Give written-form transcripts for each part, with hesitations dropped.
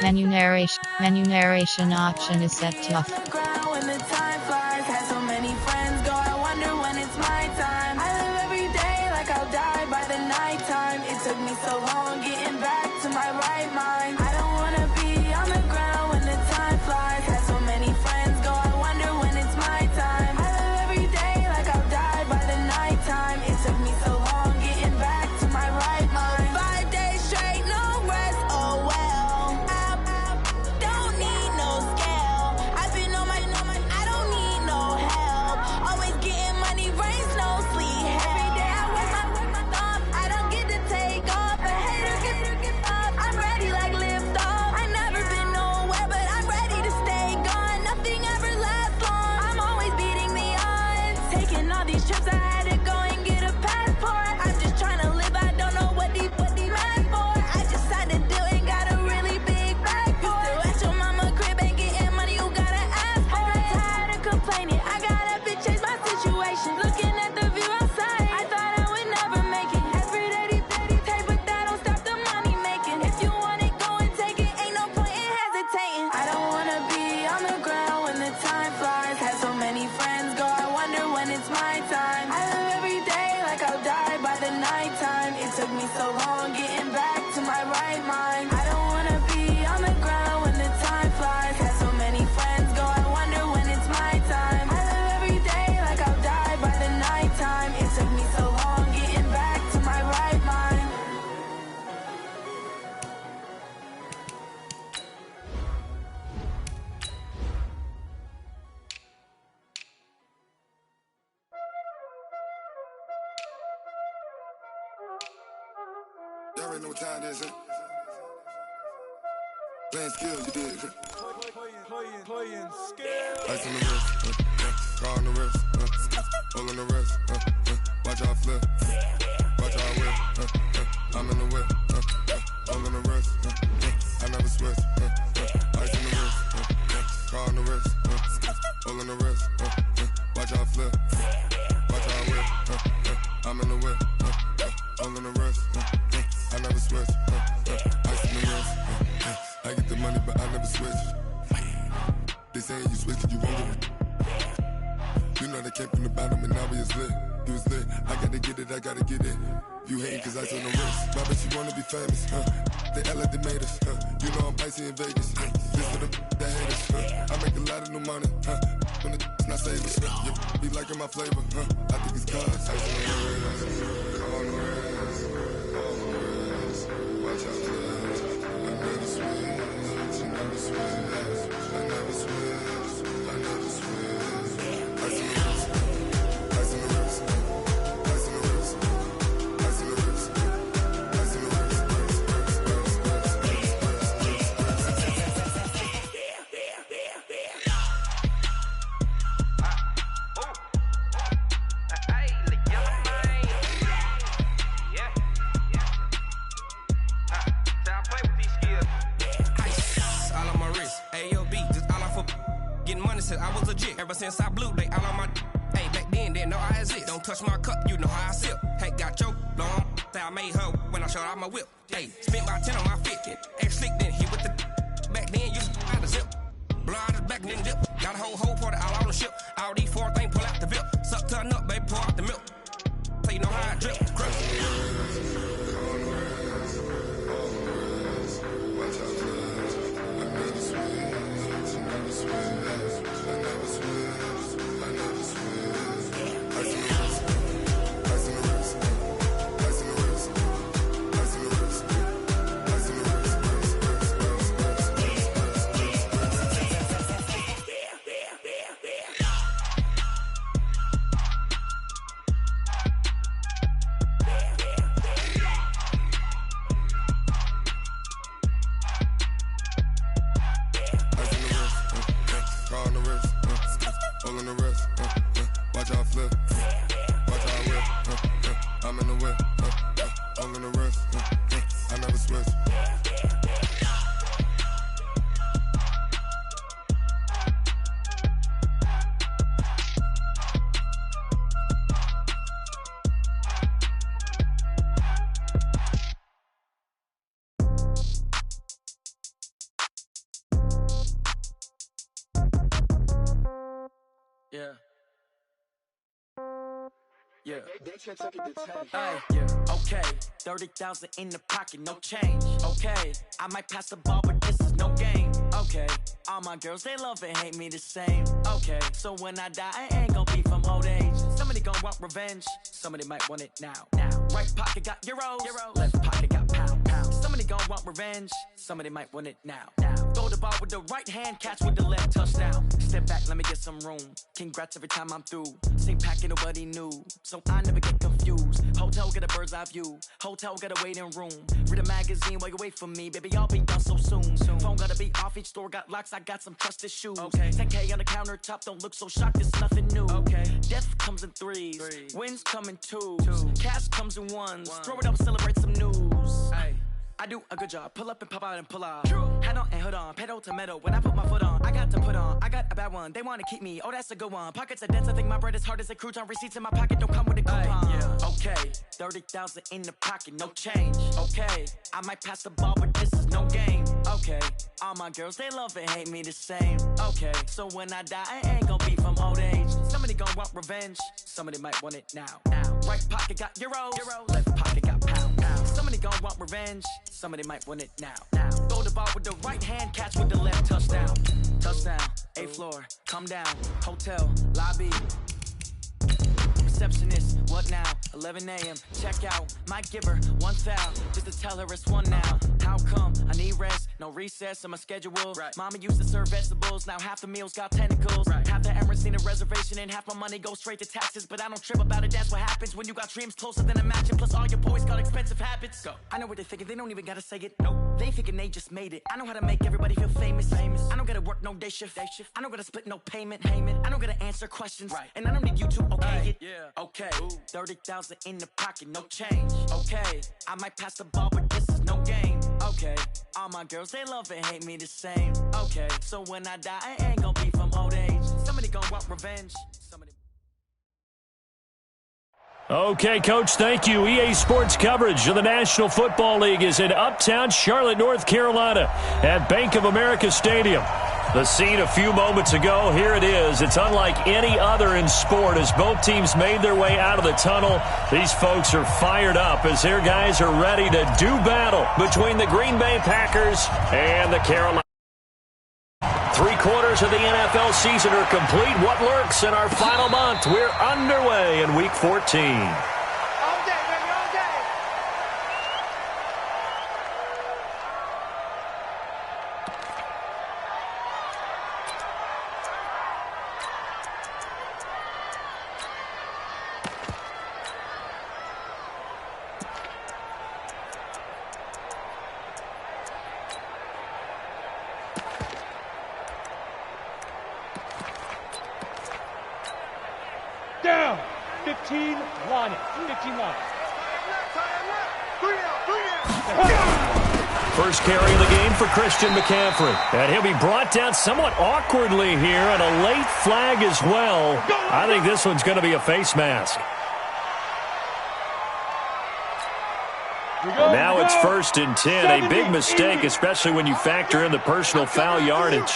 Menu narration option is set to off. When the time flies, had so many friends go, I wonder when it's my time. I live every day like I'll die by the nighttime. It took me so long getting back to my right mind. I don't wanna be on the ground when the time flies. Had so many friends go, I wonder when it's my time. I live every day like I'll die by the nighttime. It took me so long getting back to my right mind. 5 days straight, no rest, oh well. I don't need no scale. I've been on my, I don't need no help. Always getting money, rain, no sleep. Every day I work my thumb. I don't get to take off. A hater get up. I'm ready like lift off. I never been nowhere, but I'm ready to stay gone. Nothing ever lasts long. I'm always beating the odds. Taking all these trips, I had to go and get a passport. I'm just trying to live. I don't know what these mad for. I just had to do and got a really big bag for it. Still at your mama crib ain't getting money, you gotta ask for it. I'm tired of complaining. I gotta change my situation. Looking at the view outside, I thought I would never make it. Every day they take, but that don't stop the money making. If you want it, go and take it. Ain't no point in hesitating. I don't wanna be on the ground when the time flies. Had so many friends go, I wonder when it's my time. I live every day like I'll die by the nighttime. It took me so long getting back to my right mind. I don't wanna be on the ground when the time flies. Had so many friends go, I wonder when it's my time. I live every day like I'll die by the nighttime. It took me so long getting back to my right mind. Y'all already know what time it is, huh? Playing skills, you did. Playing skills. Ice on the wrist, car on the wrist, hole on the wrist, watch out flip, watch out whip, I'm in the whip, hole on the wrist, I never switch, ice on the wrist, car on the wrist, hole on the wrist, watch out flip, watch out whip, I'm in the whip, hole on the wrist, I never switch, ice on the wrist, I get the money but I never switch. They saying you switch 'cause you won't get it. You know they came from the bottom and now we is lit. You was lit, I gotta get it, I gotta get it. You hating 'cause ice on the wrist. Why bet you wanna be famous, huh? They act like they made us, huh? You know I'm icy in Vegas, this for the that hate us, huh? I make a lot of new money, huh? When the not saving, you be liking my flavor, huh? I think it's cause ice on the wrist, on the wrist, on the wrist. Watch out, please. I never switch, I never switch. I never switch, I never switch. Ice on the wrist, ice on the wrist, ice on the wrist, ice on the wrist, ice on the wrist, Since I was legit, ever since I blew, they all on my. Hey, back then, didn't know I exist. Don't touch my cup, you know how I sip. Hey, got your long. Say I made her when I showed out my whip. Hey, spent my 10 on my fit. Ex slick, then hit with the. Back then, you out the zip. Blow out the back, then dip. Got a whole party all on the ship. All these 4 things, pull out the VIP. Suck turn up, baby, pour out the milk. So you know how I drip. Crush. Yeah. Yeah. Hey, yeah. Okay. 30,000 in the pocket, no change. Okay. I might pass the ball, but this is no game. Okay. All my girls, they love and hate me the same. Okay. So when I die, I ain't gonna be from old age. Somebody gonna want revenge. Somebody might want it now. Right pocket got euros. Left pocket got pounds. Somebody gonna want revenge. Somebody might want it now. Throw the ball with the right hand, catch with the left, touchdown. Step back, let me get some room. Congrats every time I'm through. Same packet, nobody knew. So I never get confused. Hotel get a bird's eye view. Hotel get a waiting room. Read a magazine while you wait for me. Baby, I'll be done so soon. Phone gotta be off, each store got locks. I got some trusted shoes. 10K on the countertop, don't look so shocked, it's nothing new. Death comes in threes. Wins come in twos. Cash comes in ones. Throw it up, celebrate some news. I do a good job. Pull up and pop out and pull off. Hat on and hood on. Pedal to metal. When I put my foot on, I got to put on. I got a bad one. They want to keep me. Oh, that's a good one. Pockets are dense. I think my bread is hard as a crouton. Receipts in my pocket don't come with a coupon. Okay. 30,000 in the pocket. No change. Okay. I might pass the ball, but this is no game. Okay. All my girls, they love and hate me the same. Okay. So when I die, I ain't gonna be from old age. Somebody gonna want revenge. Somebody might want it now. Right pocket got euros. Left pocket got pounds. Somebody gonna want revenge. Somebody might want it now. Throw the ball with the right hand, catch with the left, touchdown. Touchdown, 8th floor, come down, hotel, lobby. Receptionist, what now? 11 a.m. Check out, might give her 1 foul, just to tell her it's 1 now. How come? I need rest, no recess in my schedule. Mama used to serve vegetables, now half the meals got tentacles. Half the Emirates need a reservation and half my money goes straight to taxes. But I don't trip about it, that's what happens when you got dreams closer than a match. And plus all your boys got expensive habits. I know what they're thinking, they don't even gotta say it. They thinking they just made it. I know how to make everybody feel famous. I don't gotta work no day shift. I don't gotta split no payment. I don't gotta answer questions. And I don't need you to okay it. Okay, 30,000 in the pocket, no change. Okay, I might pass the ball, but this is no game. Okay, all my girls, they love and hate me the same. Okay, so when I die, I ain't gonna be from old age. Somebody gonna want revenge. Okay, Coach, thank you. EA Sports coverage of the National Football League is in uptown Charlotte, North Carolina at Bank of America Stadium. The scene a few moments ago, here it is. It's unlike any other in sport as both teams made their way out of the tunnel. These folks are fired up as their guys are ready to do battle between the Green Bay Packers and the Carolina. 3/4 of the NFL season are complete. What lurks in our final month? We're underway in Week 14. Down. 15 line it. 15 line. First carry of the game for Christian McCaffrey. And he'll be brought down somewhat awkwardly here, and a late flag as well. I think this one's going to be a face mask. Now it's 1st and 10. A big mistake, especially when you factor in the personal foul yardage.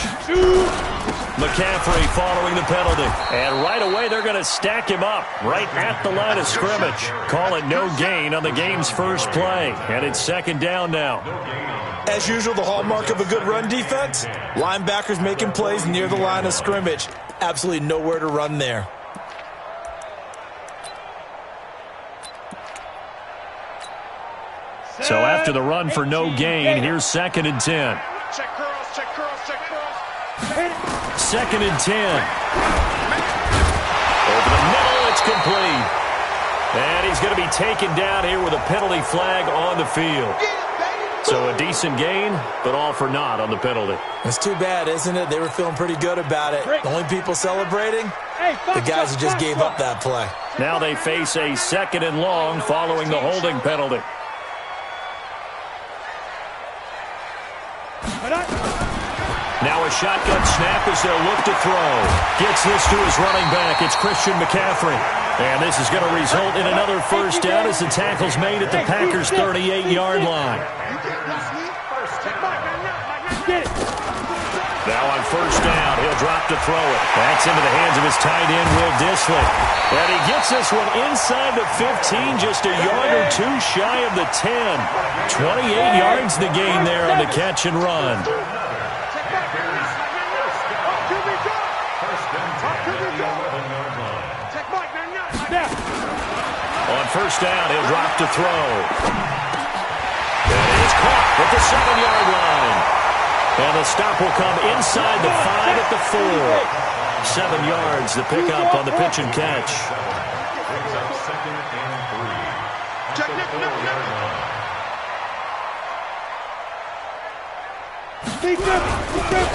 McCaffrey following the penalty. And right away, they're going to stack him up right at the line of scrimmage. Call it no gain on the game's first play. And it's 2nd down now. As usual, the hallmark of a good run defense, linebackers making plays near the line of scrimmage. Absolutely nowhere to run there. So after the run for no gain, here's 2nd and 10. Check curls, check curls, check curls. 2nd and 10. Over the middle, it's complete. And he's going to be taken down here with a penalty flag on the field. So a decent gain, but all for naught on the penalty. It's too bad, isn't it? They were feeling pretty good about it. The only people celebrating, the guys who just gave up that play. Now they face a 2nd and long following the holding penalty. Now a shotgun snap as they'll look to throw. Gets this to his running back. It's Christian McCaffrey. And this is going to result in another first down as the tackle's made at the Packers' 38-yard line. Now on first down, he'll drop to throw it. That's into the hands of his tight end, Will Dissly. And he gets this one inside the 15, just a yard or two shy of the 10. 28 yards the gain there on the catch and run. On first down, he'll drop to throw. And it is caught at the 7-yard line. And the stop will come inside the 5 at the 4. 7 yards, the pickup on the pitch and catch.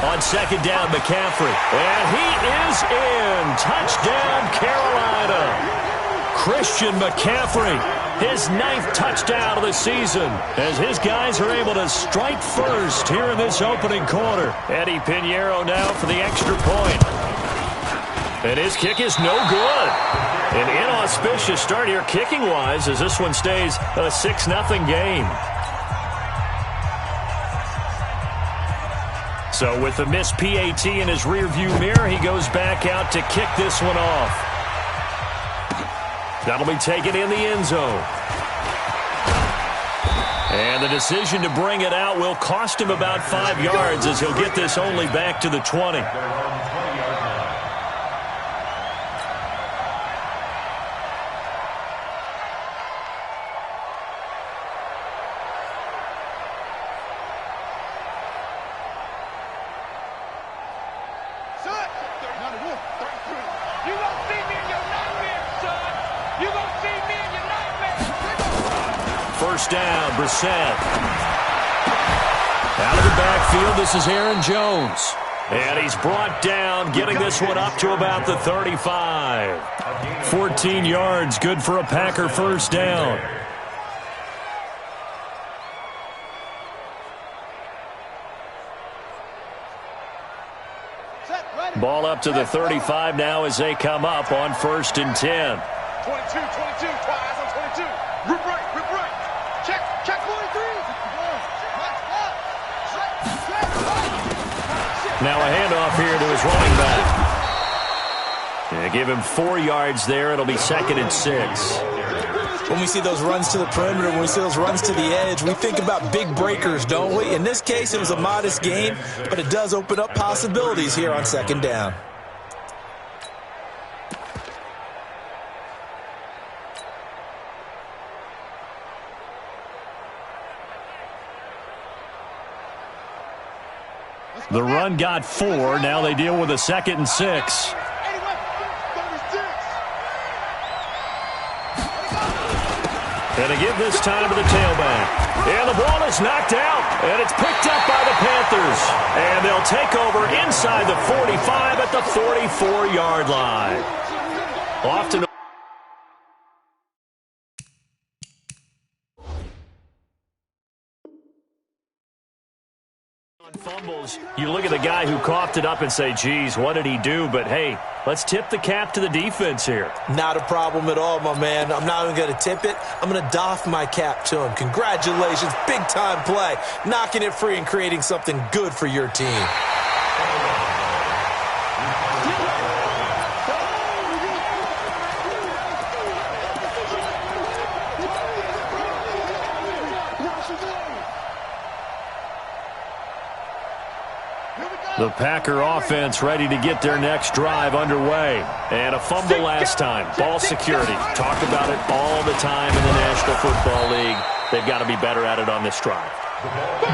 On second down, McCaffrey. And he is in. Touchdown, Carolina. Christian McCaffrey, his 9th touchdown of the season, as his guys are able to strike first here in this opening quarter. Eddie Pinheiro now for the extra point. And his kick is no good. An inauspicious start here kicking-wise as this one stays a 6-0 game. So with the missed PAT in his rearview mirror, he goes back out to kick this one off. That'll be taken in the end zone. And the decision to bring it out will cost him about 5 yards as he'll get this only back to the 20. First down, Brissett. Out of the backfield, this is Aaron Jones. And he's brought down, getting this one up to about the 35. 14 yards, good for a Packer first down. Ball up to the 35 now as they come up on 1st and 10. 22, 22, twice on 22. Rip right. Check 43. Now a handoff here to his running back. And give him 4 yards there. It'll be 2nd and 6. When we see those runs to the perimeter, when we see those runs to the edge, we think about big breakers, don't we? In this case, it was a modest gain, but it does open up possibilities here on 2nd down. The run got 4. Now they deal with a 2nd and 6. And to give this time to the tailback. And the ball is knocked out. And it's picked up by the Panthers. And they'll take over inside the 45 at the 44-yard line. Often fumbles, you look at the guy who coughed it up and say, geez, what did he do? But, hey, let's tip the cap to the defense here. Not a problem at all, my man. I'm not even going to tip it. I'm going to doff my cap to him. Congratulations. Big-time play. Knocking it free and creating something good for your team. The Packer offense ready to get their next drive underway. And a fumble last time. Ball security. Talk about it all the time in the National Football League. They've got to be better at it on this drive.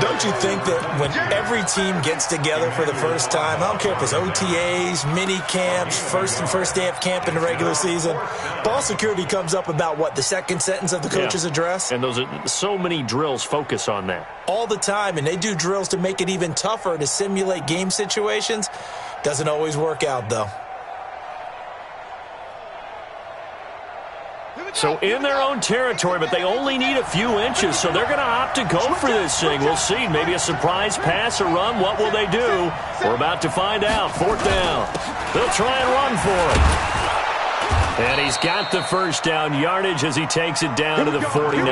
Don't you think that when every team gets together for the first time, I don't care if it's OTAs, mini camps, first day of camp in the regular season, ball security comes up about what, the second sentence of the coach's address? And those are so many drills focus on that. All the time, and they do drills to make it even tougher to simulate game situations. Doesn't always work out, though. So in their own territory, but they only need a few inches, so they're going to opt to go for this thing. We'll see. Maybe a surprise pass or run. What will they do? We're about to find out. 4th down. They'll try and run for it. And he's got the first down yardage as he takes it down to the 49.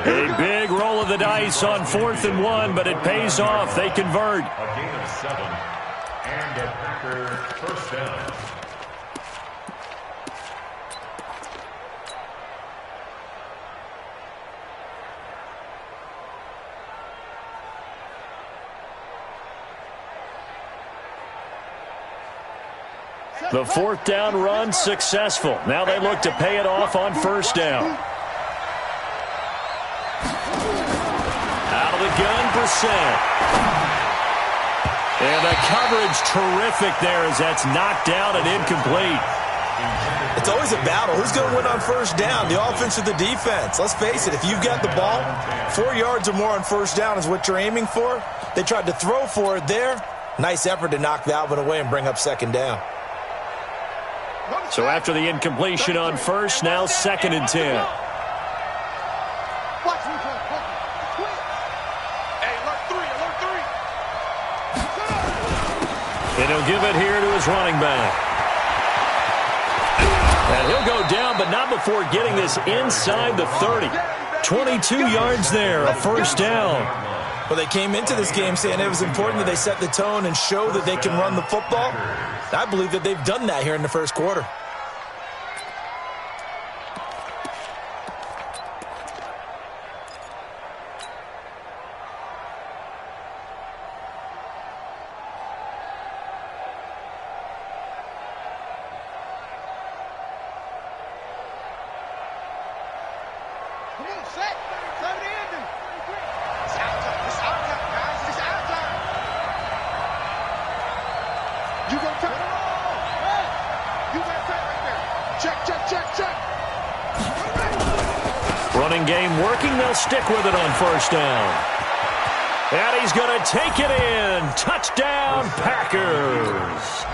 A big roll of the dice on 4th and 1, but it pays off. They convert. A gain of 7, and a Packer first down. The 4th down run successful. Now they look to pay it off on 1st down. Out of the gun, Brissett. And the coverage terrific there as that's knocked down and incomplete. It's always a battle. Who's going to win on 1st down, the offense or the defense? Let's face it, if you've got the ball, 4 yards or more on 1st down is what you're aiming for. They tried to throw for it there. Nice effort to knock Valvin away and bring up 2nd down. So after the incompletion on 1st, now 2nd and 10. And he'll give it here to his running back. And he'll go down, but not before getting this inside the 30. 22 yards there, a 1st down. Well, they came into this game saying it was important that they set the tone and show that they can run the football. I believe that they've done that here in the 1st quarter. Running game working. They'll stick with it on 1st down. And he's going to take it in. Touchdown, Packers.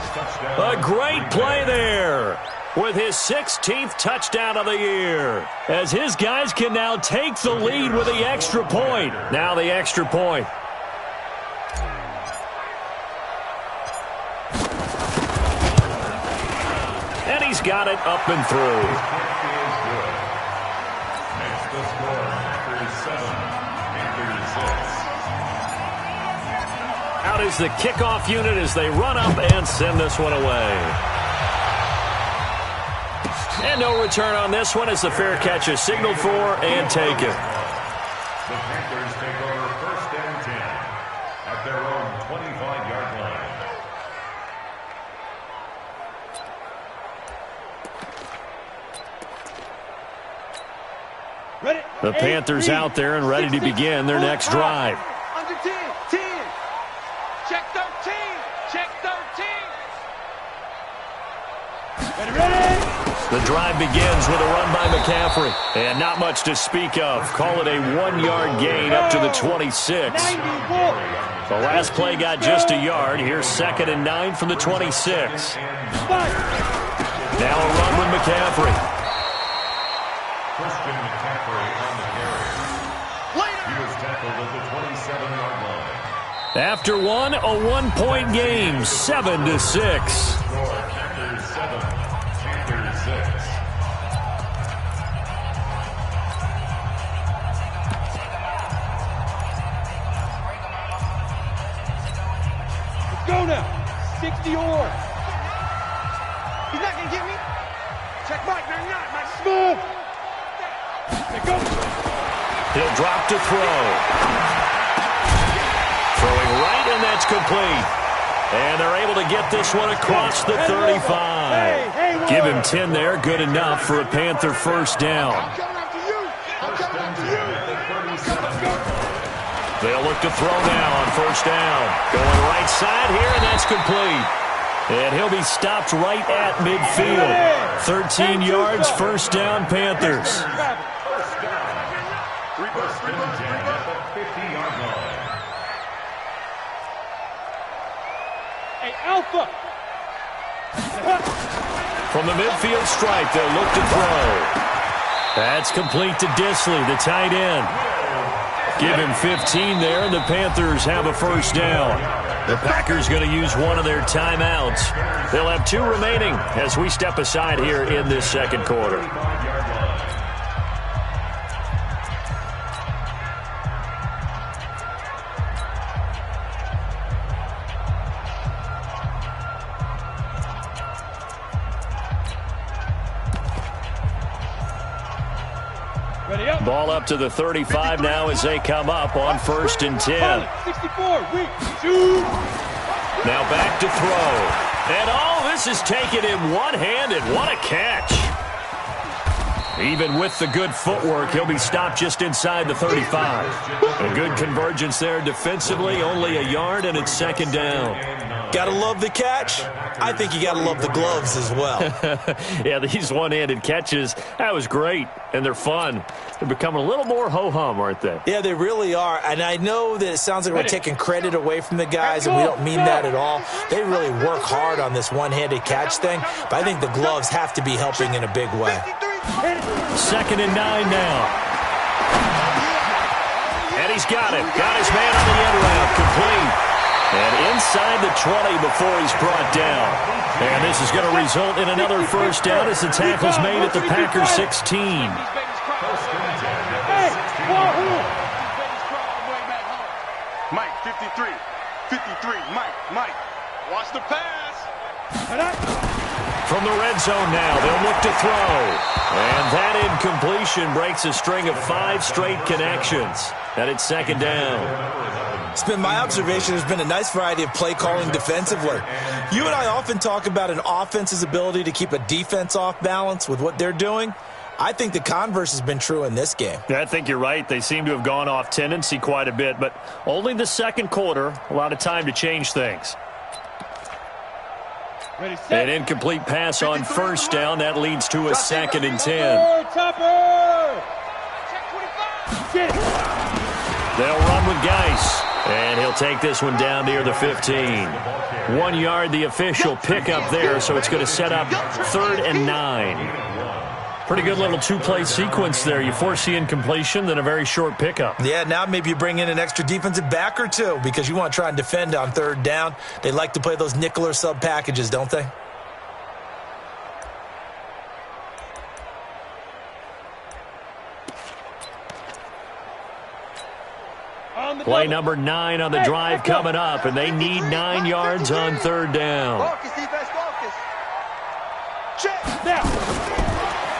A great play there with his 16th touchdown of the year, as his guys can now take the lead with the extra point. Now the extra point. And he's got it up and through. Out is the kickoff unit as they run up and send this one away. And no return on this one as the fair catch is signaled for and taken. The Panthers take over 1st and 10 at their own 25-yard line. The Panthers out there and ready to begin their next drive. Under 10, 10. Check 13, check 13. Ready. The drive begins with a run by McCaffrey. And not much to speak of. Call it a 1-yard gain up to the 26. The last play got just a yard. Here's 2nd and 9 from the 26. Now a run with McCaffrey. Christian McCaffrey on the carry. He was tackled at the 27-yard line. After one, a 1-point game, 7-6. Packers 7, Panthers 6. Let's go now. 60 or. He's not going to get me. Check Mike, not. Mike, smooth. There goes. He'll drop to throw. Throwing right, and that's complete. And they're able to get this one across the 35. Give him 10 there. Good enough for a Panther 1st down. They'll look to throw now on 1st down. Going right side here, and that's complete. And he'll be stopped right at midfield. 13 yards, 1st down, Panthers. First down. 1st and 10 at the 50-yard line. Hey, Alpha. From the midfield stripe, they'll look to throw. That's complete to Disley, the tight end. Give him 15 there, and the Panthers have a 1st down. The Packers going to use one of their timeouts. They'll have 2 remaining as we step aside here in this 2nd quarter. Ball up to the 35 now as they come up on 1st and 10. 64, weak, 2. Now back to throw. And this is taken in one-handed. What a catch. Even with the good footwork, he'll be stopped just inside the 35. A good convergence there defensively, only a yard, and it's 2nd down. Gotta love the catch. I think you gotta love the gloves as well. Yeah, these one-handed catches, that was great, and they're fun. They're becoming a little more ho-hum, aren't they? Yeah, they really are, and I know that it sounds like we're taking credit away from the guys, and we don't mean that at all. They really work hard on this one-handed catch thing, but I think the gloves have to be helping in a big way. 2nd and 9 now. And he's got it. Got his man on the end route. Complete. And inside the 20 before he's brought down. And this is going to result in another 1st down as the tackle's made at the Packers 16. Mike, 53. 53, Mike. Watch the pass. From the red zone now, they'll look to throw. And that incompletion breaks a string of 5 straight connections. And it's 2nd down. It's been my observation there's been a nice variety of play calling defensively. You and I often talk about an offense's ability to keep a defense off balance with what they're doing. I think the converse has been true in this game. Yeah, I think you're right. They seem to have gone off tendency quite a bit, but only the 2nd quarter, a lot of time to change things. An incomplete pass on 1st down. That leads to a 2nd and 10. They'll run with Geis. And he'll take this one down near the 15. 1 yard, the official pickup there, so it's going to set up 3rd and 9. Pretty good little 2-play sequence there. You force the incompletion, then a very short pickup. Yeah, now maybe you bring in an extra defensive back or two because you want to try and defend on 3rd down. They like to play those nickel or sub packages, don't they? Play number 9 on the drive coming up, and they need 9 yards on 3rd down.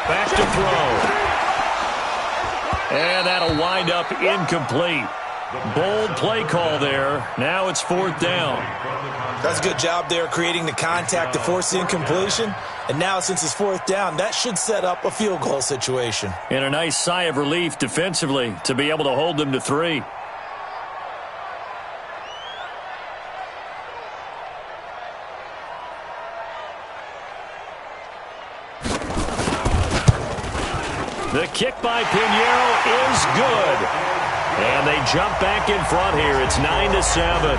Back to throw. And that'll wind up incomplete. Bold play call there. Now it's 4th down. That's a good job there creating the contact to force the incompletion. And now since it's 4th down, that should set up a field goal situation. And a nice sigh of relief defensively to be able to hold them to 3. The kick by Pinheiro is good. And they jump back in front here. It's 9-7.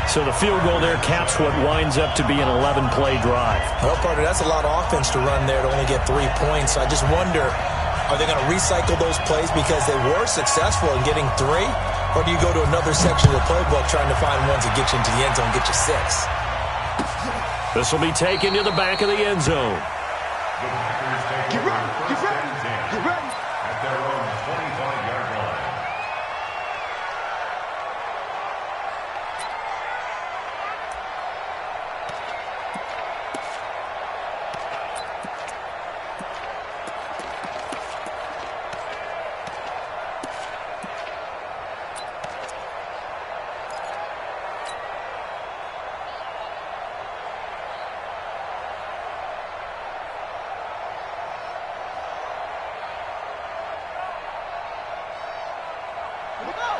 So the field goal there caps what winds up to be an 11-play drive. Well, partner, that's a lot of offense to run there to only get 3 points. I just wonder, are they going to recycle those plays because they were successful in getting 3? Or do you go to another section of the playbook trying to find ones that get you into the end zone and get you 6? This will be taken to the back of the end zone. Get ready. At their own 25-yard line.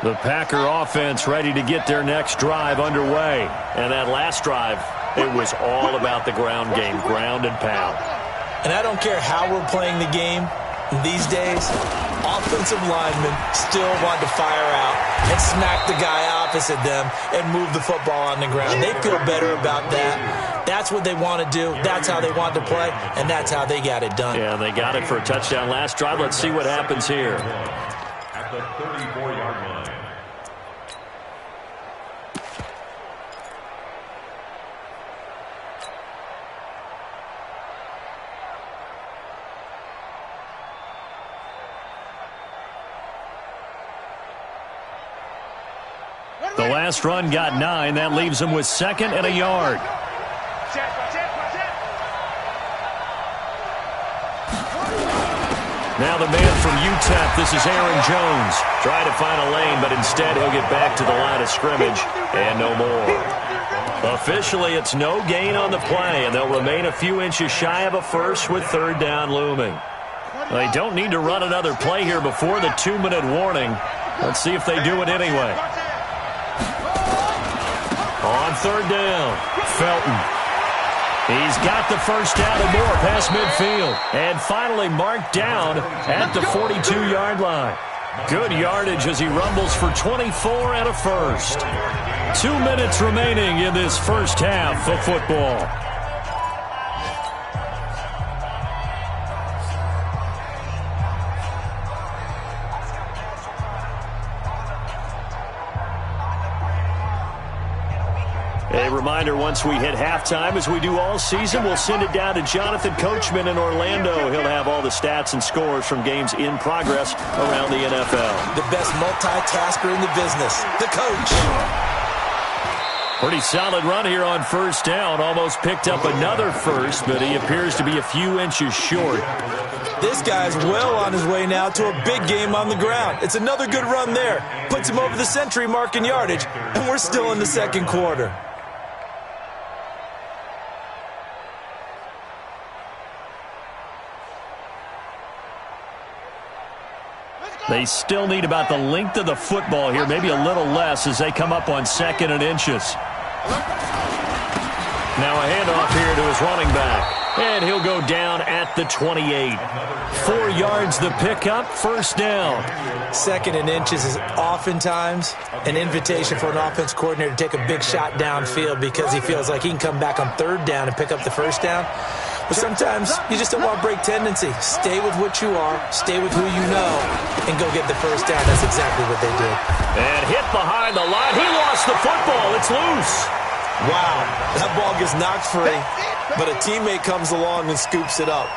The Packer offense ready to get their next drive underway. And that last drive, it was all about the ground game, ground and pound. And I don't care how we're playing the game these days, offensive linemen still want to fire out and smack the guy opposite them and move the football on the ground. They feel better about that. That's what they want to do. That's how they want to play, and that's how they got it done. Yeah, they got it for a touchdown last drive. Let's see what happens here. At the 34-yard line. The last run got 9. That leaves them with 2nd and a yard. Now the man from UTEP, this is Aaron Jones. Trying to find a lane, but instead he'll get back to the line of scrimmage and no more. Officially, it's no gain on the play, and they'll remain a few inches shy of a first with third down looming. They don't need to run another play here before the 2-minute warning. Let's see if they do it anyway. On third down, Felton. He's got the first down and more past midfield. And finally marked down at the 42-yard line. Good yardage as he rumbles for 24 and a first. 2 minutes remaining in this first half of football. A reminder, once we hit halftime, as we do all season, we'll send it down to Jonathan Coachman in Orlando. He'll have all the stats and scores from games in progress around the NFL. The best multitasker in the business, the coach. Pretty solid run here on first down. Almost picked up another first, but he appears to be a few inches short. This guy's well on his way now to a big game on the ground. It's another good run there. Puts him over the century mark in yardage, and we're still in the second quarter. They still need about the length of the football here, maybe a little less as they come up on 2nd and inches. Now a handoff here to his running back, and he'll go down at the 28. 4 yards the pickup, first down. 2nd and inches is oftentimes an invitation for an offense coordinator to take a big shot downfield because he feels like he can come back on third down and pick up the first down. But sometimes you just don't want to break tendency. Stay with what you are, stay with who you know, and go get the first down. That's exactly what they did. And hit behind the line. He lost the football. It's loose. Wow, that ball gets knocked free, but a teammate comes along and scoops it up.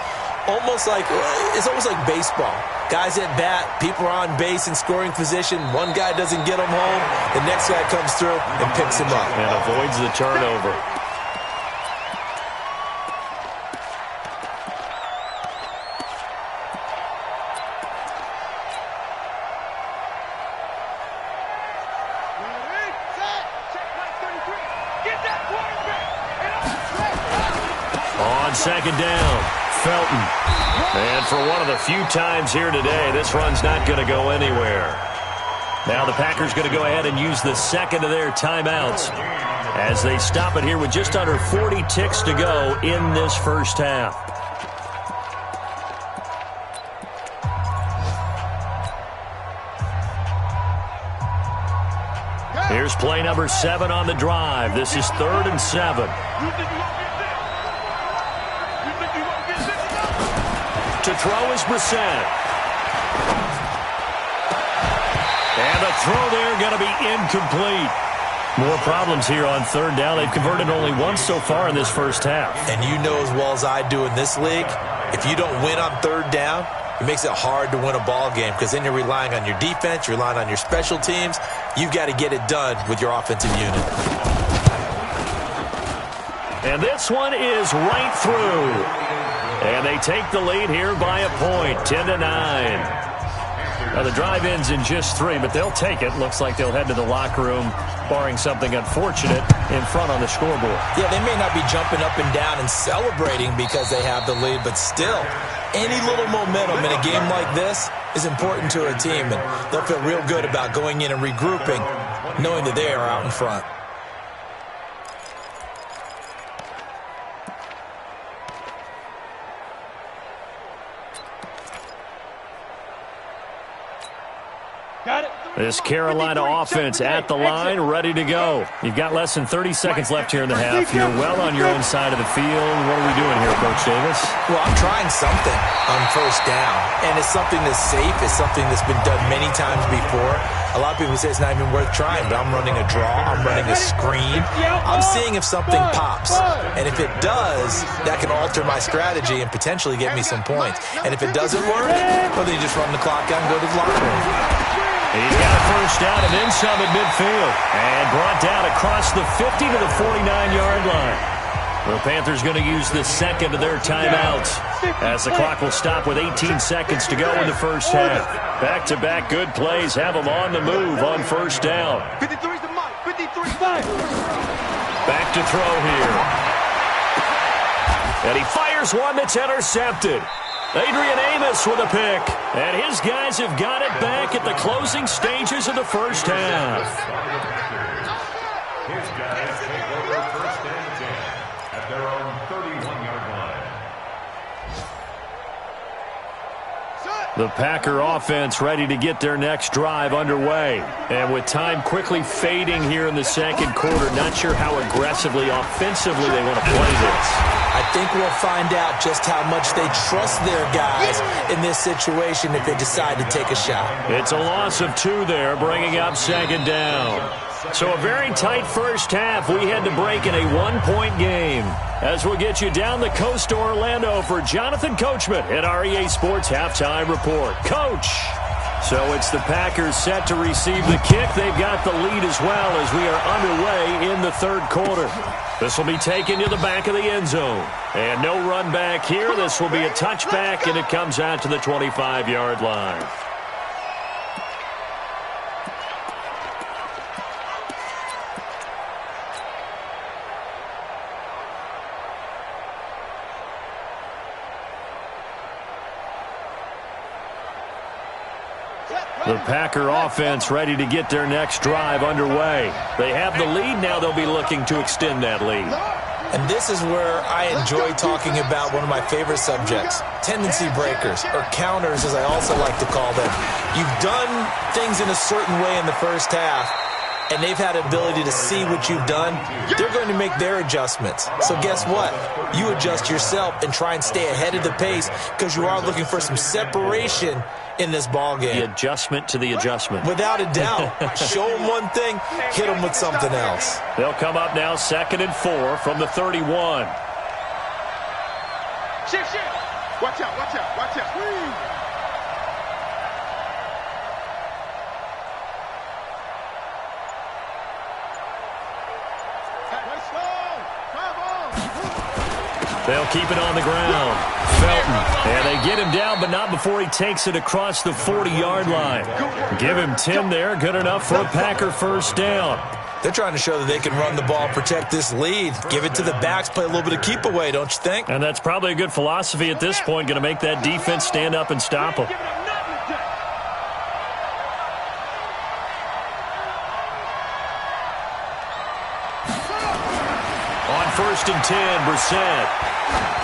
It's almost like baseball. Guys at bat, people are on base in scoring position. One guy doesn't get him home. The next guy comes through and picks him up. And avoids the turnover. On second down, Felton. And for one of the few times here today, this run's not going to go anywhere. Now the Packers going to go ahead and use the second of their timeouts as they stop it here with just under 40 ticks to go in this first half. Here's play number 7 on the drive. This is 3rd and 7. To throw is Brissett. And the throw there going to be incomplete. More problems here on third down. They've converted only once so far in this first half. And you know as well as I do in this league, if you don't win on third down, it makes it hard to win a ball game because then you're relying on your defense, you're relying on your special teams. You've got to get it done with your offensive unit. And this one is right through. And they take the lead here by a point, 10-9. Now the drive ends in just 3, but they'll take it. Looks like they'll head to the locker room, barring something unfortunate, in front on the scoreboard. Yeah, they may not be jumping up and down and celebrating because they have the lead, but still, any little momentum in a game like this is important to a team, and they'll feel real good about going in and regrouping, knowing that they are out in front. This Carolina offense at the line, ready to go. You've got less than 30 seconds left here in the half. You're well on your own side of the field. What are we doing here, Coach Davis? Well, I'm trying something on first down, and it's something that's safe. It's something that's been done many times before. A lot of people say it's not even worth trying, but I'm running a draw. I'm running a screen. I'm seeing if something pops, and if it does, that can alter my strategy and potentially get me some points. And if it doesn't work, well, then you just run the clock out and go to the locker room. He's got a first down and then some at midfield. And brought down across the 50 to the 49-yard line. The Panthers going to use the second of their timeouts as the clock will stop with 18 seconds to go in the first half. Back-to-back good plays have them on the move on first down. 53's the mark. 53-5. Back to throw here. And he fires one that's intercepted. Adrian Amos with a pick. And his guys have got it back at the closing stages of the first half. His guys take over first and 10 at their own 31-yard line. The Packer offense ready to get their next drive underway. And with time quickly fading here in the second quarter, not sure how aggressively, offensively they want to play this. I think we'll find out just how much they trust their guys in this situation if they decide to take a shot. It's a loss of 2 there, bringing up second down. So a very tight first half. We had to break in a 1-point game. As we'll get you down the coast to Orlando for Jonathan Coachman at our EA Sports Halftime Report. Coach! So it's the Packers set to receive the kick. They've got the lead as well as we are underway in the third quarter. This will be taken to the back of the end zone. And no run back here. This will be a touchback, and it comes out to the 25-yard line. The Packer offense ready to get their next drive underway. They have the lead. Now they'll be looking to extend that lead. And this is where I enjoy talking about one of my favorite subjects, tendency breakers, or counters as I also like to call them. You've done things in a certain way in the first half, and they've had ability to see what you've done. They're going to make their adjustments. So guess what? You adjust yourself and try and stay ahead of the pace because you are looking for some separation in this ball game. The adjustment to the adjustment. Without a doubt. Show them one thing, hit them with something else. They'll come up now 2nd and 4 from the 31. Shift. Watch out. They'll keep it on the ground. Felton. And they get him down, but not before he takes it across the 40-yard line. Give him 10 there. Good enough for a Packer first down. They're trying to show that they can run the ball, protect this lead. Give it to the backs, play a little bit of keep away, don't you think? And that's probably a good philosophy at this point. Going to make that defense stand up and stop them. On 1st and 10, Brissett.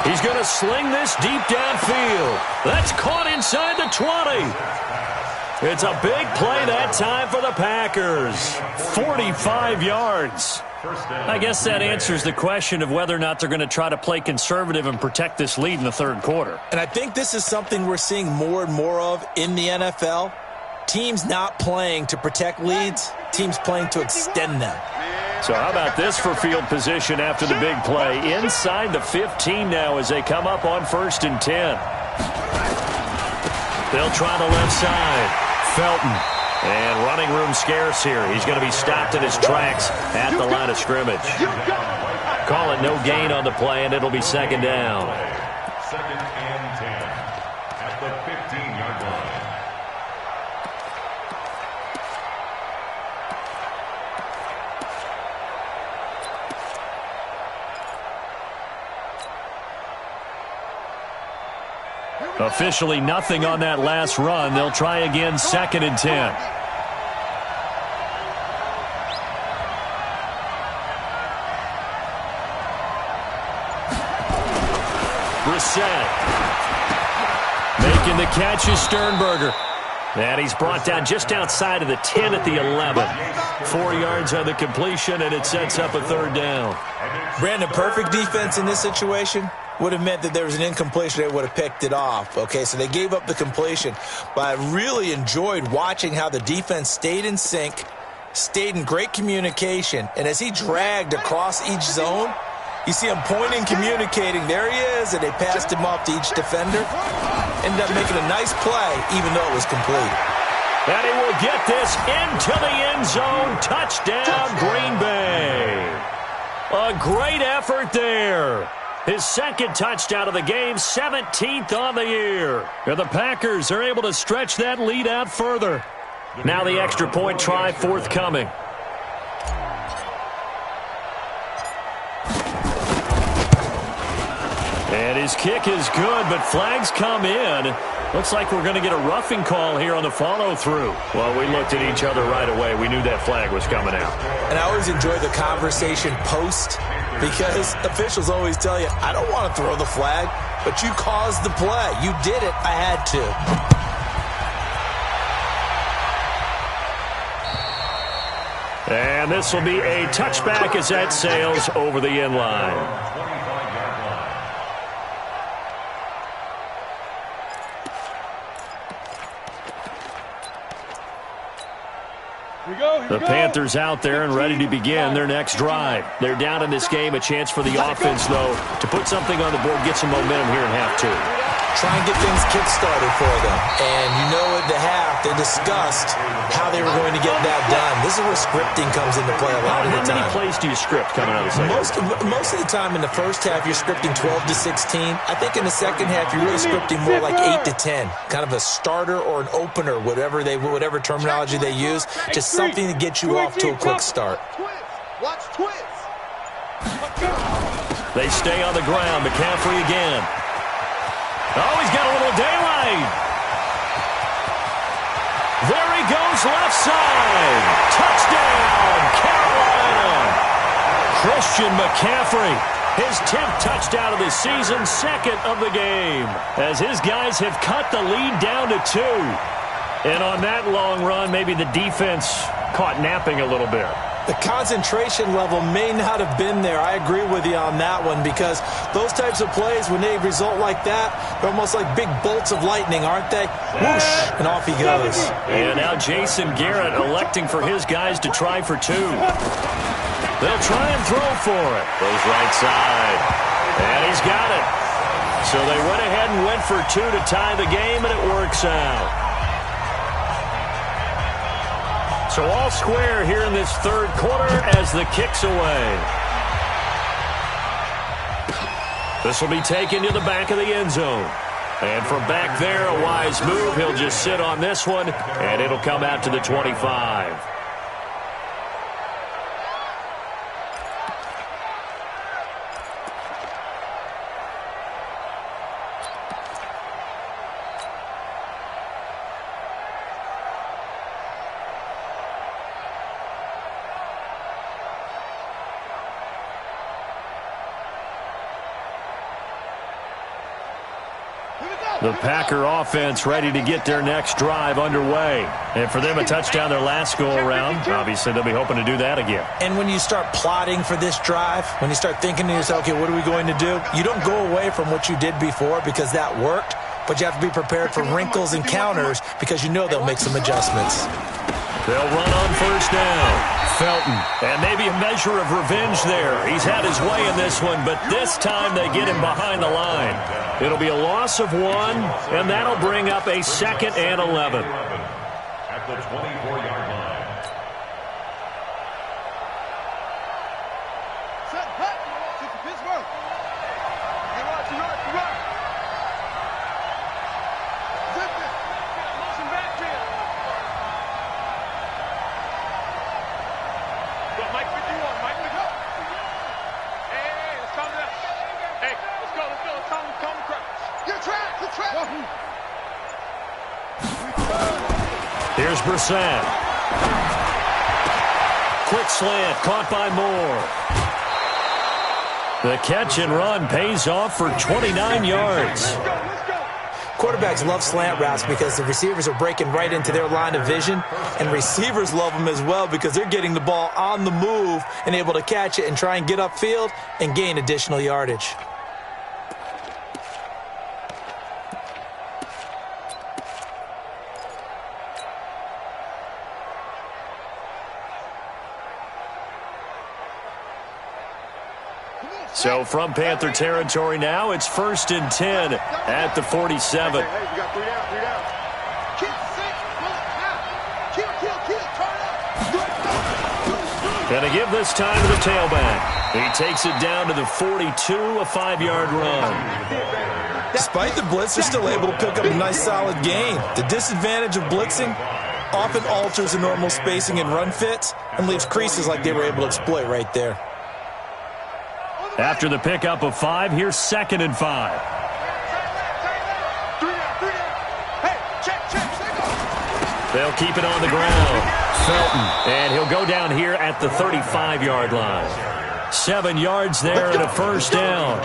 He's going to sling this deep downfield. That's caught inside the 20. It's a big play that time for the Packers. 45 yards. I guess that answers the question of whether or not they're going to try to play conservative and protect this lead in the third quarter. And I think this is something we're seeing more and more of in the NFL. Teams not playing to protect leads, teams playing to extend them. So how about this for field position after the big play? Inside the 15 now as they come up on 1st and 10. They'll try the left side. Felton. And running room scarce here. He's going to be stopped in his tracks at the line of scrimmage. Call it no gain on the play, and it'll be 2nd down. 2nd and 10 at the 15-yard line. Officially nothing on that last run. They'll try again 2nd and 10. Brissett. Making the catch is Sternberger. And he's brought down just outside of the 10 at the 11. 4 yards on the completion, and it sets up a 3rd down. Brandon, perfect defense in this situation would have meant that there was an incompletion. They would have picked it off. Okay, so they gave up the completion. But I really enjoyed watching how the defense stayed in sync, stayed in great communication. And as he dragged across each zone, you see him pointing, communicating. There he is, and they passed him off to each defender. Ended up making a nice play, even though it was complete. And he will get this into the end zone. Touchdown, Green Bay. A great effort there. His second touchdown of the game, 17th on the year. And the Packers are able to stretch that lead out further. Now the extra point try forthcoming. And his kick is good, but flags come in. Looks like we're going to get a roughing call here on the follow-through. Well, we looked at each other right away. We knew that flag was coming out. And I always enjoy the conversation post because officials always tell you, I don't want to throw the flag, but you caused the play. You did it. I had to. And this will be a touchback as that sails over the end line. The Panthers out there and ready to begin their next drive. They're down in this game. A chance for the offense, though, to put something on the board, get some momentum here in half two. Try and get things kick-started for them. And you know at the half, they discussed how they were going to get that done. This is where scripting comes into play a lot of the time. How many plays do you script coming out of the second? Most of the time in the first half, you're scripting 12 to 16. I think in the second half, you're really scripting more like 8 to 10. Kind of a starter or an opener, whatever terminology they use. Just something to get you off to a quick start. Watch twins. They stay on the ground. McCaffrey again. Oh, he's got a little daylight. There he goes, left side. Touchdown, Carolina. Christian McCaffrey, his 10th touchdown of the season, second of the game, as his guys have cut the lead down to 2. And on that long run, maybe the defense caught napping a little bit. The concentration level may not have been there. I agree with you on that one because those types of plays, when they result like that, they're almost like big bolts of lightning, aren't they? Whoosh, and off he goes. And now Jason Garrett electing for his guys to try for 2. They'll try and throw for it. Goes right side. And he's got it. So they went ahead and went for 2 to tie the game, and it works out. So all square here in this third quarter as the kick's away. This will be taken to the back of the end zone. And from back there, a wise move. He'll just sit on this one, and it'll come out to the 25. The Packer offense ready to get their next drive underway. And for them, a touchdown their last go-around. Obviously, they'll be hoping to do that again. And when you start plotting for this drive, when you start thinking to yourself, okay, what are we going to do? You don't go away from what you did before because that worked, but you have to be prepared for wrinkles and counters because you know they'll make some adjustments. They'll run on first down. Felton, and maybe a measure of revenge there. He's had his way in this one, but this time they get him behind the line. It'll be a loss of 1, and that'll bring up a 2nd and 11. At the 24-yard line. Set, cut. Get to Pittsburgh. Hey, watch, you run. Zip it. Motion back here. Go, Mike, with you on. Mike, with you. Hey, let's calm down. Hey, let's go. Calm the crowd. You're trapped. Here's Brissett. Quick slant, caught by Moore. The catch and run pays off for 29 yards. Quarterbacks love slant routes because the receivers are breaking right into their line of vision, and receivers love them as well because they're getting the ball on the move and able to catch it and try and get upfield and gain additional yardage. So from Panther territory now, it's 1st and 10 at the 47. Hey, you got 3 down. Kill, 6, pull it, out. Kill, turn And to give this time to the tailback. He takes it down to the 42, a 5-yard run. Despite the blitz, they're still able to pick up a nice solid gain. The disadvantage of blitzing often alters the normal spacing and run fits and leaves creases like they were able to exploit right there. After the pickup of 5, here's 2nd and 5. They'll keep it on the ground. Felton, and he'll go down here at the 35-yard line. 7 yards there and a first down.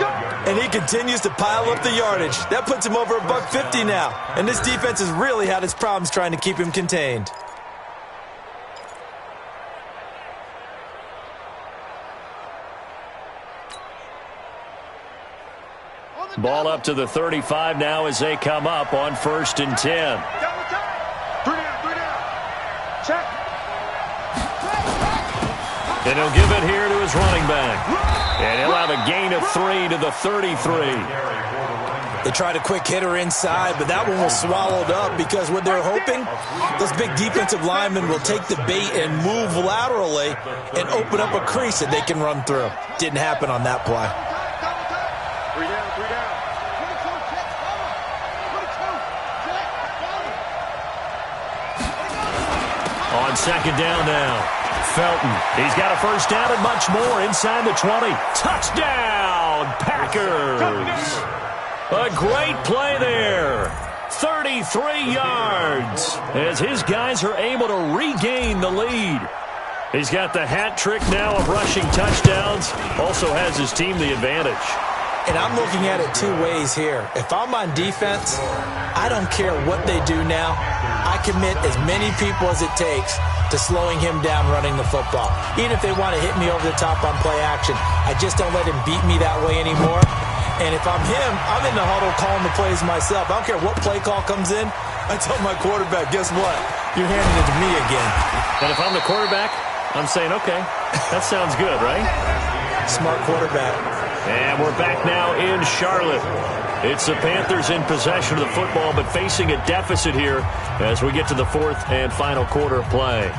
And he continues to pile up the yardage. That puts him over $150 now. And this defense has really had its problems trying to keep him contained. Ball up to the 35 now as they come up on 1st and 10. And he'll give it here to his running back. And he'll have a gain of 3 to the 33. They tried a quick hitter inside, but that one was swallowed up because what they're hoping, those big defensive linemen will take the bait and move laterally and open up a crease that they can run through. Didn't happen on that play. On 2nd down now. Felton, he's got a first down and much more inside the 20. Touchdown, Packers! A great play there. 33 yards as his guys are able to regain the lead. He's got the hat trick now of rushing touchdowns. Also has his team the advantage. And I'm looking at it 2 ways here. If I'm on defense, I don't care what they do now. I commit as many people as it takes to slowing him down running the football. Even if they want to hit me over the top on play action, I just don't let him beat me that way anymore. And if I'm him, I'm in the huddle calling the plays myself. I don't care what play call comes in. I tell my quarterback, guess what? You're handing it to me again. And if I'm the quarterback, I'm saying, okay, that sounds good, right? Smart quarterback. And we're back now in Charlotte. It's the Panthers in possession of the football, but facing a deficit here as we get to the 4th and final quarter of play.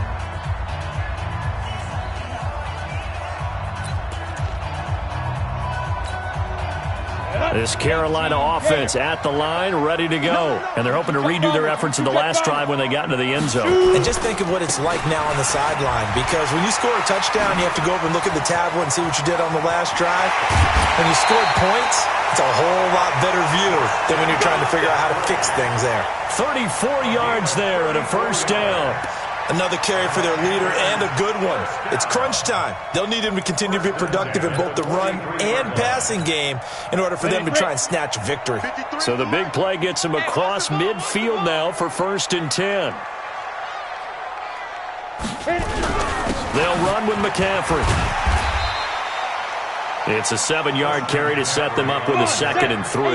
This Carolina offense at the line, ready to go. And they're hoping to redo their efforts in the last drive when they got into the end zone. And just think of what it's like now on the sideline, because when you score a touchdown, you have to go over and look at the tablet and see what you did on the last drive. When you scored points, it's a whole lot better view than when you're trying to figure out how to fix things there. 34 yards there and a first down. Another carry for their leader and a good one. It's crunch time. They'll need him to continue to be productive in both the run and passing game in order for them to try and snatch a victory. So the big play gets him across midfield now for 1st and 10. They'll run with McCaffrey. It's a 7-yard carry to set them up with a 2nd and 3. A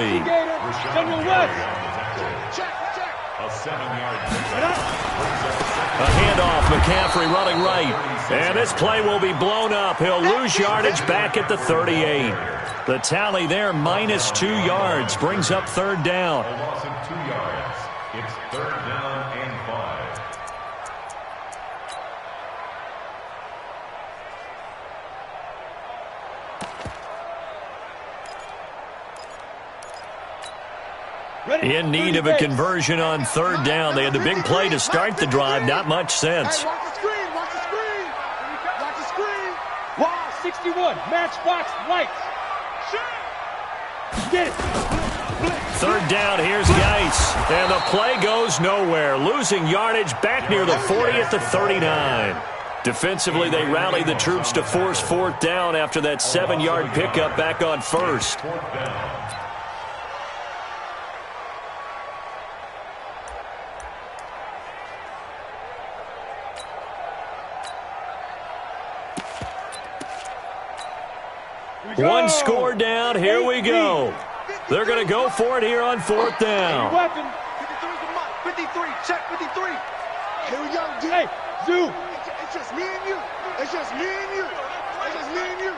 7-yard A handoff, McCaffrey running right. And this play will be blown up. He'll lose yardage back at the 38. The tally there, minus 2 yards, brings up 3rd down. A loss of 2 yards. It's 3rd down and 5. In need of a conversion on 3rd down. They had the big play to start the drive. Not much sense. Watch the screen. Watch the screen. Watch the screen. Wow, 61. Matchbox lights. Get it. 3rd down, here's Geis. And the play goes nowhere. Losing yardage back near the 40 at the 39. Defensively, they rallied the troops to force 4th down after that 7-yard pickup back on 1st. 4th down. One score down. Here we go. They're going to go for it here on 4th down. Weapon. 53. Check 53. Here we go. Hey, Zoo. It's just me and you. It's just me and you. It's just me and you.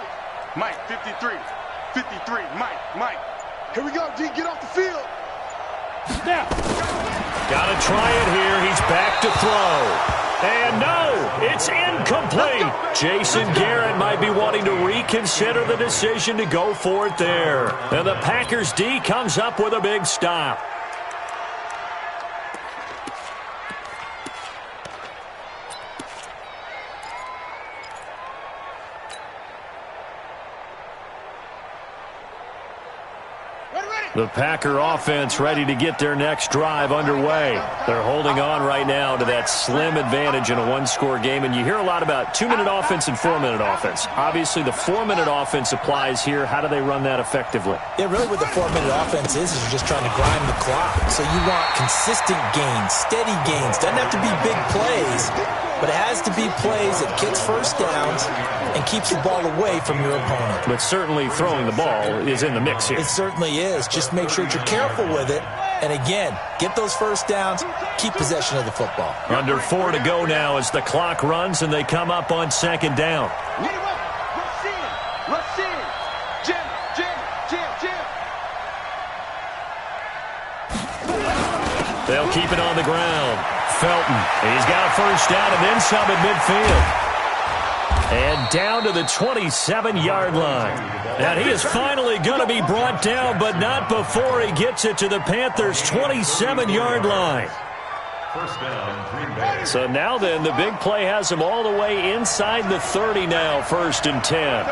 Mike, 53. 53. Mike. Here we go, D. Get off the field. Now. Got to try it here. He's back to throw. And no, it's incomplete. Jason Garrett might be wanting to reconsider the decision to go for it there. And the Packers D comes up with a big stop. The Packer offense ready to get their next drive underway. They're holding on right now to that slim advantage in a one-score game. And you hear a lot about 2-minute offense and 4-minute offense. Obviously, the 4-minute offense applies here. How do they run that effectively? Yeah, really what the 4-minute offense is you're just trying to grind the clock. So you want consistent gains, steady gains. Doesn't have to be big plays, but it has to be plays that gets first downs and keeps the ball away from your opponent. But certainly throwing the ball is in the mix here. It certainly is. Just make sure that you're careful with it. And again, get those first downs, keep possession of the football. Under 4 to go now as the clock runs and they come up on second down. They'll keep it on the ground. Felton, he's got a first down and then some at midfield. And down to the 27-yard line. And he is finally going to be brought down, but not before he gets it to the Panthers' 27-yard line. First down, Green Bay. So now then, the big play has him all the way inside the 30 now, 1st and 10.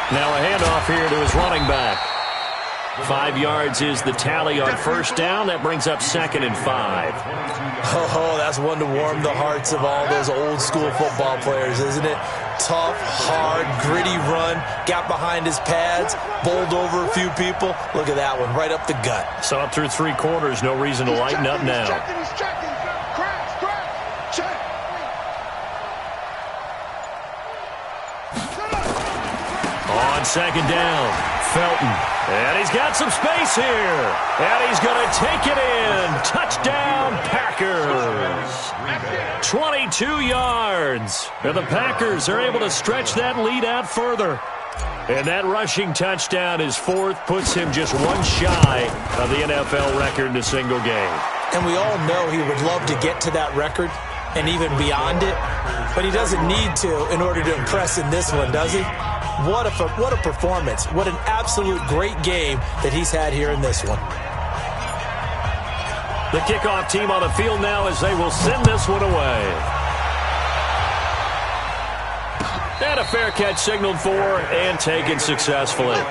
Now a handoff here to his running back. 5 yards is the tally on first down. That brings up 2nd and 5. Oh, that's one to warm the hearts of all those old school football players, isn't it? Tough, hard, gritty run. Got behind his pads, bowled over a few people. Look at that one, right up the gut. So up through 3 quarters, no reason to lighten up now. On second down, Felton. And he's got some space here. And he's going to take it in. Touchdown, Packers. 22 yards. And the Packers are able to stretch that lead out further. And that rushing touchdown, his 4th, puts him just one shy of the NFL record in a single game. And we all know he would love to get to that record and even beyond it. But he doesn't need to in order to impress in this one, does he? What a performance. What an absolute great game that he's had here in this one. The kickoff team on the field now as they will send this one away. And a fair catch signaled for and taken successfully. The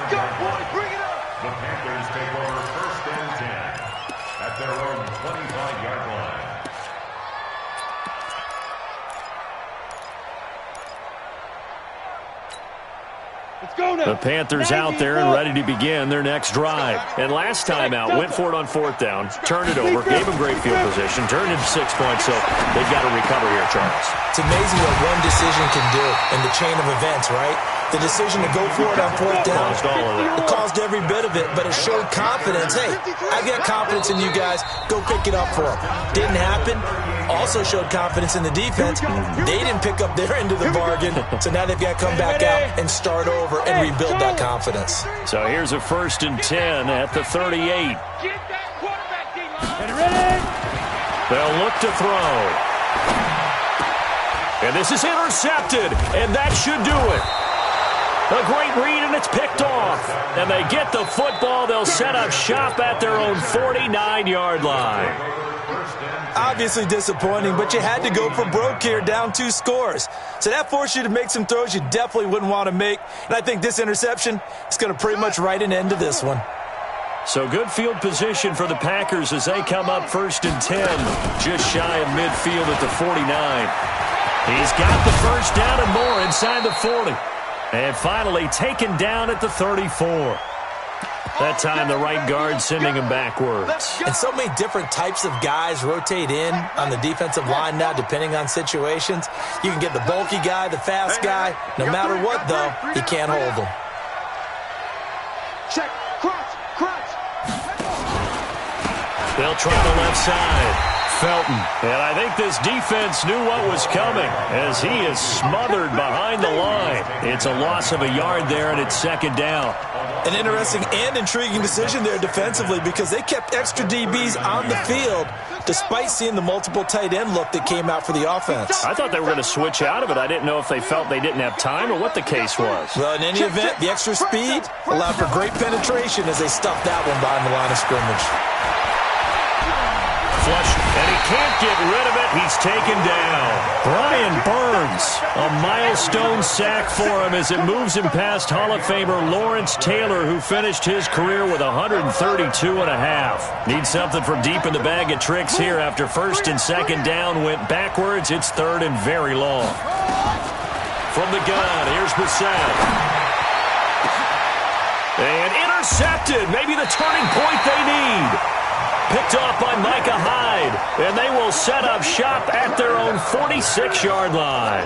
Panthers take over 1st and 10 at their own 25-yard line. The Panthers out there and ready to begin their next drive. And last time out, went for it on 4th down, turned it over, gave them great field position, turned into 6 points, so they've got to recover here, Charles. It's amazing what one decision can do in the chain of events, right? The decision to go for it on 4th down, Caused all of that. it caused every bit of it, but it showed confidence. Hey, I've got confidence in you guys. Go pick it up for them. Didn't happen. Also showed confidence in the defense. They didn't pick up their end of the bargain, so now they've got to come back out and start over and rebuild that confidence. So here's a 1st and 10 at the 38. They'll look to throw. And this is intercepted, and that should do it. A great read, and it's picked off. And they get the football. They'll set up shop at their own 49-yard line. Obviously disappointing, but you had to go for broke here, down 2 scores. So that forced you to make some throws you definitely wouldn't want to make. And I think this interception is going to pretty much write an end to this one. So good field position for the Packers as they come up 1st and 10, just shy of midfield at the 49. He's got the first down and more inside the 40. And finally taken down at the 34. That time the right guard sending him backwards. And so many different types of guys rotate in on the defensive line now depending on situations. You can get the bulky guy, the fast guy. No matter what, though, you can't hold them. Check. Crunch. They'll try the left side. Felton. And I think this defense knew what was coming as he is smothered behind the line. It's a loss of a yard there, and it's second down. An interesting and intriguing decision there defensively because they kept extra DBs on the field despite seeing the multiple tight end look that came out for the offense. I thought they were going to switch out of it. I didn't know if they felt they didn't have time or what the case was. Well, in any event, the extra speed allowed for great penetration as they stuffed that one behind the line of scrimmage. Flush, and he can't get rid of it. He's taken down. Brian Burns, a milestone sack for him as it moves him past Hall of Famer Lawrence Taylor, who finished his career with 132 and a half. Needs something from deep in the bag of tricks here after first and second down went backwards. It's third and very long. From the gun, here's Bissett. And intercepted. Maybe the turning point they need. Picked off by Micah Hyde, and they will set up shop at their own 46-yard line.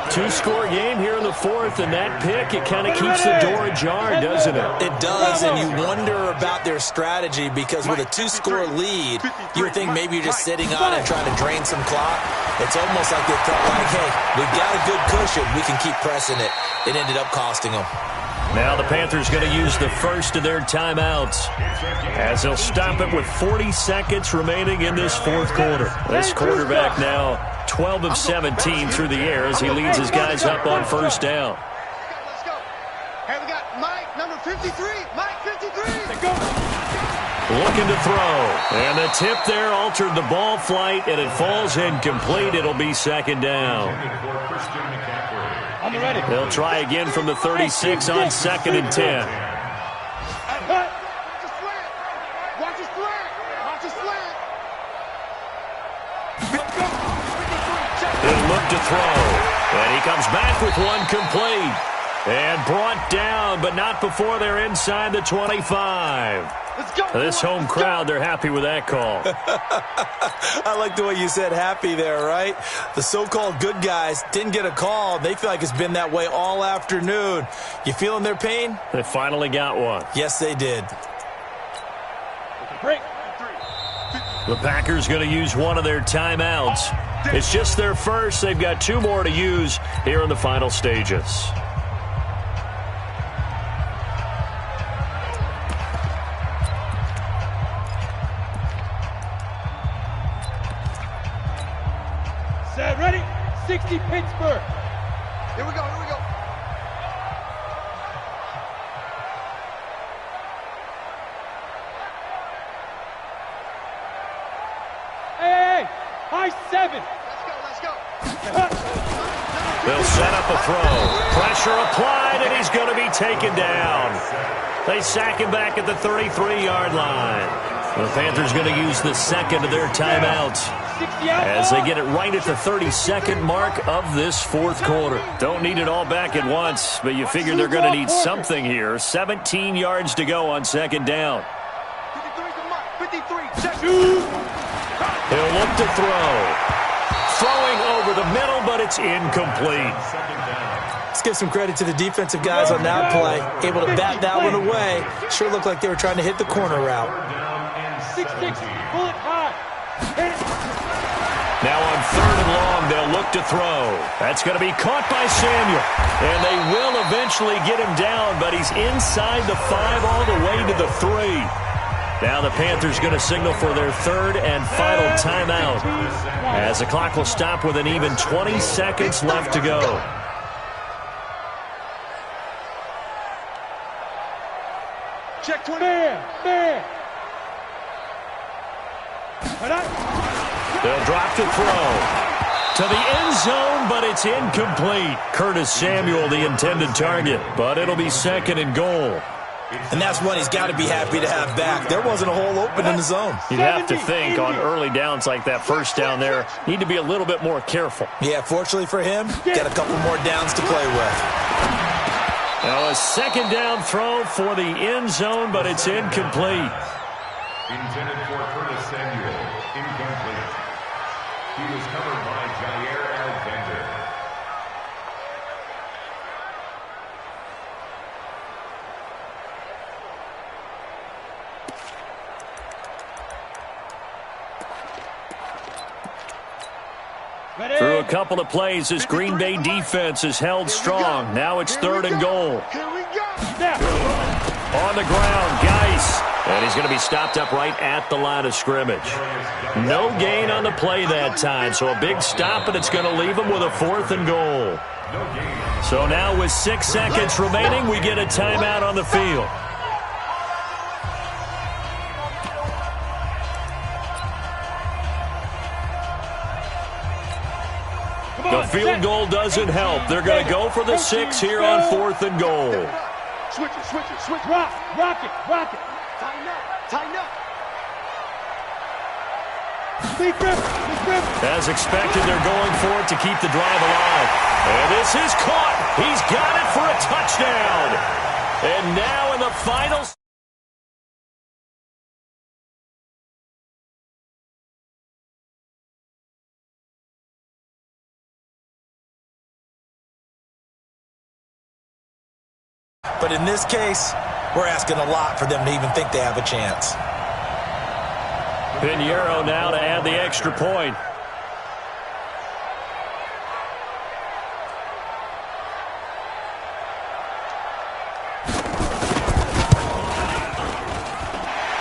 Two-score game here in the fourth, and that pick, it kind of keeps the door ajar, doesn't it? It does, and you wonder about their strategy because with a two-score lead, you would think maybe you're just sitting on it trying to drain some clock. It's almost like they felt like, hey, we've got a good cushion. We can keep pressing it. It ended up costing them. Now the Panthers going to use the first of their timeouts as they'll stop it with 40 seconds remaining in this fourth quarter. This quarterback now 12 of 17 through the air as he leads his guys up on first down. Let's go. Hey, we got Mike, number 53. Mike, 53. Let's go. Looking to throw. And the tip there altered the ball flight, and it falls incomplete. It'll be second down. I'm ready. They'll try again from the 36 on second and 10. Watch his slant. Watch his slant. He'll look to throw. And he comes back with one complete. And brought down, but not before they're inside the 25. This home crowd, they're happy with that call. I like the way you said happy there, right? The so-called good guys didn't get a call. They feel like it's been that way all afternoon. You feeling their pain? They finally got one. Yes, they did. Break. The Packers going to use one of their timeouts. It's just their first. They've got two more to use here in the final stages. Ready? 60 Pittsburgh. Here we go, here we go. Hey, high 7. Let's go. They'll set up a throw. Pressure applied, and he's going to be taken down. They sack him back at the 33-yard line. The Panthers going to use the second of their timeouts as they get it right at the 32nd mark of this fourth quarter. Don't need it all back at once, but you figure they're going to need something here. 17 yards to go on second down. 53, check. He'll look to throw. Throwing over the middle, but it's incomplete. Let's give some credit to the defensive guys on that play. Able to bat that one away. Sure looked like they were trying to hit the corner route. 6-6, bullet high. Now on third and long, they'll look to throw. That's going to be caught by Samuel. And they will eventually get him down, but he's inside the 5 all the way to the 3. Now the Panthers going to signal for their third and final timeout as the clock will stop with an even 20 seconds left to go. Check 20. Man. They'll drop to throw. To the end zone, but it's incomplete. Curtis Samuel, the intended target, but it'll be second and goal. And that's one he's got to be happy to have back. There wasn't a hole open in the zone. You'd have to think on early downs like that first down there, need to be a little bit more careful. Yeah, fortunately for him, got a couple more downs to play with. Now a second down throw for the end zone, but it's incomplete. Intended for Curtis Samuel. Incomplete. He was covered by Jair Alexander. Through a couple of plays, this Green Bay defense is held strong. Now it's 3rd and goal. On the ground, Geis. And he's going to be stopped up right at the line of scrimmage. No gain on the play that time, so a big stop, and it's going to leave him with a 4th and goal. So now with 6 seconds remaining, we get a timeout on the field. The field goal doesn't help. They're going to go for the 6 here on 4th and goal. Switch it. Rock it. Tighten up. As expected, they're going for it to keep the drive alive. And this is caught. He's got it for a touchdown. And now in the final... But in this case, we're asking a lot for them to even think they have a chance. Pinheiro now to add the extra point.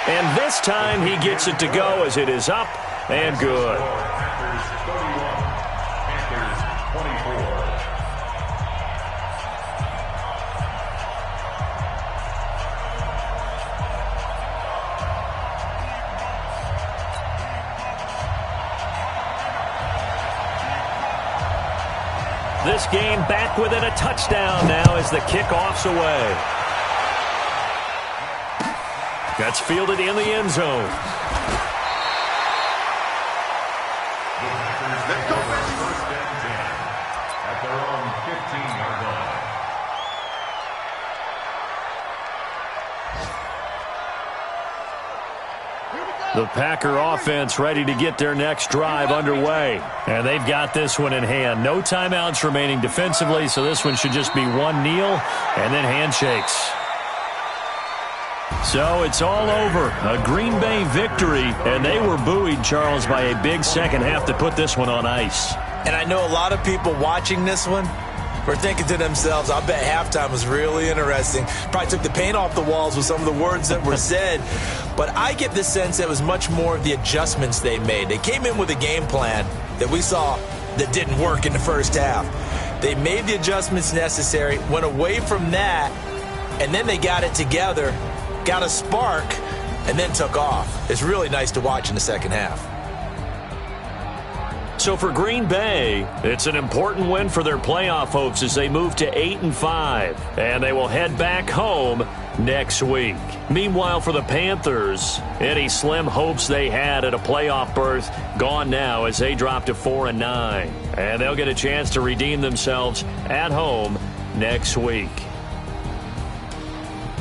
And this time he gets it to go as it is up and good. This game back within a touchdown now as the kickoff's away. That's fielded in the end zone. Let's go, first and 10 at their own 15-yard line. The Packer offense ready to get their next drive underway. And they've got this one in hand. No timeouts remaining defensively, so this one should just be one kneel and then handshakes. So it's all over. A Green Bay victory, and they were buoyed, Charles, by a big second half to put this one on ice. And I know a lot of people watching this one were thinking to themselves, I bet halftime was really interesting. Probably took the paint off the walls with some of the words that were said. But I get the sense that it was much more of the adjustments they made. They came in with a game plan that we saw that didn't work in the first half. They made the adjustments necessary, went away from that, and then they got it together, got a spark, and then took off. It's really nice to watch in the second half. So for Green Bay, it's an important win for their playoff hopes as they move to 8-5, and they will head back home next week. Meanwhile, for the Panthers, any slim hopes they had at a playoff berth gone now as they drop to 4-9, and they'll get a chance to redeem themselves at home next week.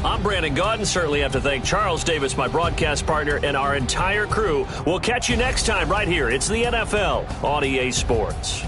I'm Brandon Gaudin. Certainly have to thank Charles Davis, my broadcast partner, and our entire crew. We'll catch you next time right here. It's the NFL on EA Sports.